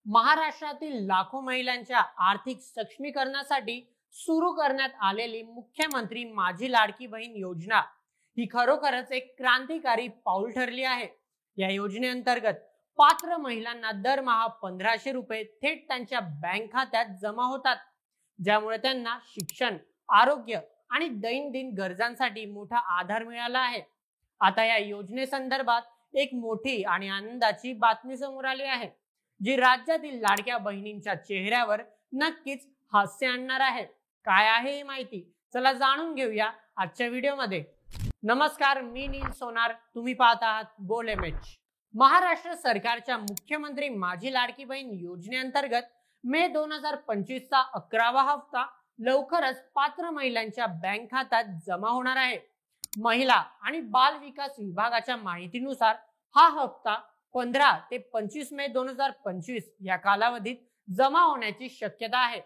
महाराष्ट्रातील लाखो महिलांच्या आर्थिक सक्षमीकरणासाठी सुरू करण्यात आलेली मुख्यमंत्री माझी लाडकी बहीण योजना ही खरोखरच एक क्रांतिकारी पाऊल ठरली आहे। या योजनेअंतर्गत पात्र महिलांना दरमहा 1500 रुपये थेट त्यांच्या बँक खात्यात जमा होतात, ज्यामुळे त्यांना शिक्षण, आरोग्य आणि दैनंदिन गरजांसाठी मोठा आधार मिळाला आहे। आता या योजनेसंदर्भात एक मोठी आणि आनंदाची बातमी समोर आली आहे, जी राज्यातील लाडक्या बहिणींच्या चेहऱ्यावर नक्कीच हास्य आणणार आहे। काय आहे ही माहिती, चला जाणून घेऊया आजच्या व्हिडिओमध्ये। नमस्कार, मी नील सोनार, तुम्ही पाहत आहात बोल एमएच। महाराष्ट्र सरकारच्या मुख्यमंत्री माझी लाडकी बहीण योजनेअंतर्गत मे 2025 चा 11वा हप्ता लवकरच पात्र महिलांच्या बँक खात्यात जमा होणार आहे। महिला आणि बाल विकास विभागाच्या माहितीनुसार हा हप्ता 15 ते 25 मे 2025 या कालावधीत जमा होण्याची शक्यता आहे।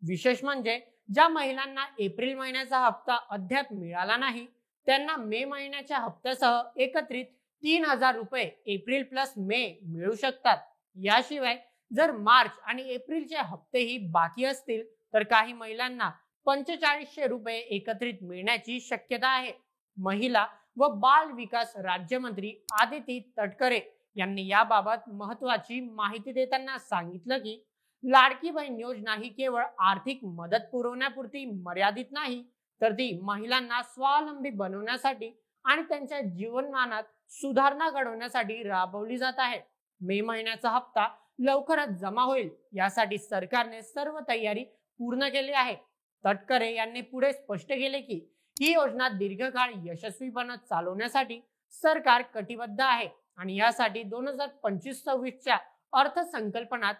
विशेष म्हणजे ज्या महिलांना एप्रिल महिन्याचा हप्ता अद्याप मिळाला नाही, त्यांना मे महिन्याच्या हप्त्यासह एकत्रित 3000 रुपये एप्रिल प्लस मे मिळू शकतात। याशिवाय जर मार्च आणि एप्रिलचे हप्तेही बाकी असतील तर काही महिलांना 4500 रुपये एकत्रित मिळण्याची शक्यता आहे। महिला व बाल विकास राज्यमंत्री आदिती तटकरे यांनी याबाबत महत्त्वाची माहिती देताना सांगितलं की लाडकी बहीण योजना ही केवळ आर्थिक मदत पुरवण्यापुरती मर्यादित नाही, तर ती महिलांना स्वावलंबी बनवण्यासाठी आणि त्यांच्या जीवनमानात सुधारणा घडवण्यासाठी राबवली जात आहे। मे महिन्याचा हप्ता लवकरच जमा होईल यासाठी सरकारने सर्व तयारी पूर्ण केली आहे। तटकरे यांनी पुढे स्पष्ट केले की ही योजना दीर्घकाळ यशस्वीपणे चालवण्यासाठी सरकार कटिबद्ध आहे आणि यासाठी 2025-26 च्या अर्थसंकल्पात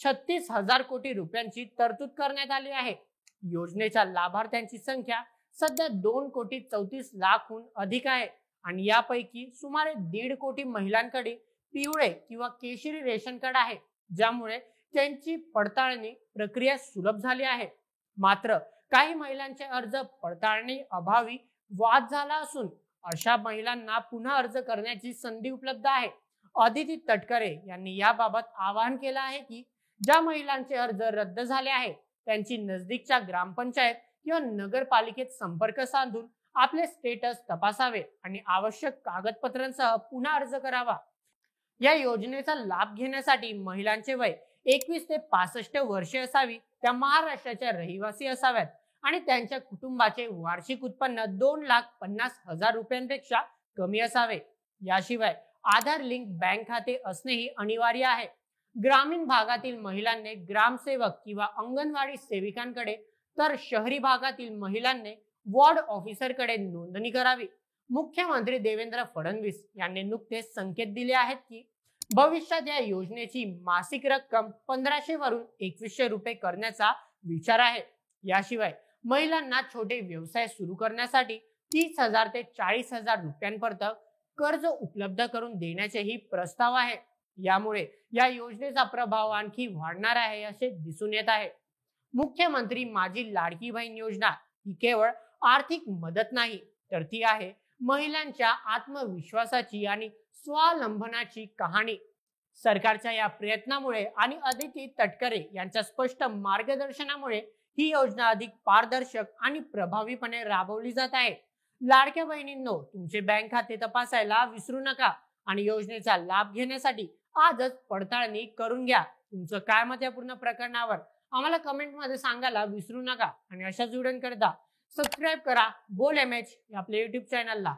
36,000 कोटी रुपयांची तरतूद करण्यात आली आहे। योजनेच्या लाभार्थ्यांची संख्या सध्या 2,34,00,000हून अधिक आहे आणि यापैकी सुमारे 1.5 कोटी महिलांकडे पिवळे किंवा केशरी रेशन कार्ड आहे, ज्यामुळे त्यांची पडताळणी प्रक्रिया सुलभ झाली आहे। मात्र काही महिलांचे अर्ज पडताळणी अभावी वाद झाला असून अशा महिलांना पुन्हा अर्ज करण्याची संधी उपलब्ध आहे। आदिती तटकरे यांनी याबाबत आवाहन केलं आहे की ज्या महिलांचे अर्ज रद्द झाले आहेत त्यांची नजदीकच्या ग्रामपंचायत किंवा नगरपालिकेत संपर्क साधून आपले स्टेटस तपासावे आणि आवश्यक कागदपत्रांसह पुन्हा अर्ज करावा। या योजनेचा लाभ घेण्यासाठी महिलांचे वय 21 ते 65 वर्षे असावी, त्या महाराष्ट्राच्या रहिवासी असाव्यात आणि त्यांच्या कुटुंबाचे वार्षिक उत्पन्न 2,50,000 रुपयांपेक्षा कमी असावे। याशिवाय आधार लिंक बँक खाते असणेही अनिवार्य आहे। ग्रामीण भागातील महिलांनी ग्रामसेवक किंवा अंगणवाडी सेविकांकडे, तर शहरी भागातील महिलांनी वॉर्ड ऑफिसरकडे नोंदणी करावी। मुख्यमंत्री देवेंद्र फडणवीस यांनी नुकतेच संकेत दिले आहेत की भविष्यात या योजनेची मासिक रक्कम 1500 वरून 2100 रुपये करण्याचा विचार आहे। याशिवाय महिलांना छोटे व्यवसाय सुरू करण्यासाठी 30,000 ते 40,000 रुपयांपर्यंत कर्ज उपलब्ध करून देण्याचेही प्रस्ताव आहे। यामुळे या योजनेचा प्रभाव आणखी वाढणार आहे असे दिसून येत आहे। मुख्यमंत्री माझी लाडकी बहीण योजना ही केवळ आर्थिक मदत नाही, तर ती आहे महिलांच्या आत्मविश्वासाची आणि स्वावलंबनाची कहाणी। सरकारच्या या प्रयत्नामुळे आणि आदिती तटकरे यांच्या स्पष्ट मार्गदर्शनामुळे ही योजना अधिक पारदर्शक आणि प्रभावीपणे राबवली जात आहे। लाडक्या बहिणींनो, तुमचे बँक खाते तपासायला विसरू नका आणि योजनेचा लाभ घेण्यासाठी आजच पडताळणी करून घ्या। तुमचं काय मत या पूर्ण प्रकरणावर आम्हाला कमेंट मध्ये सांगायला विसरू नका आणि अशाच व्हिडिओंकरिता सबस्क्राइब करा बोल एमएच या आपल्या YouTube चॅनलला।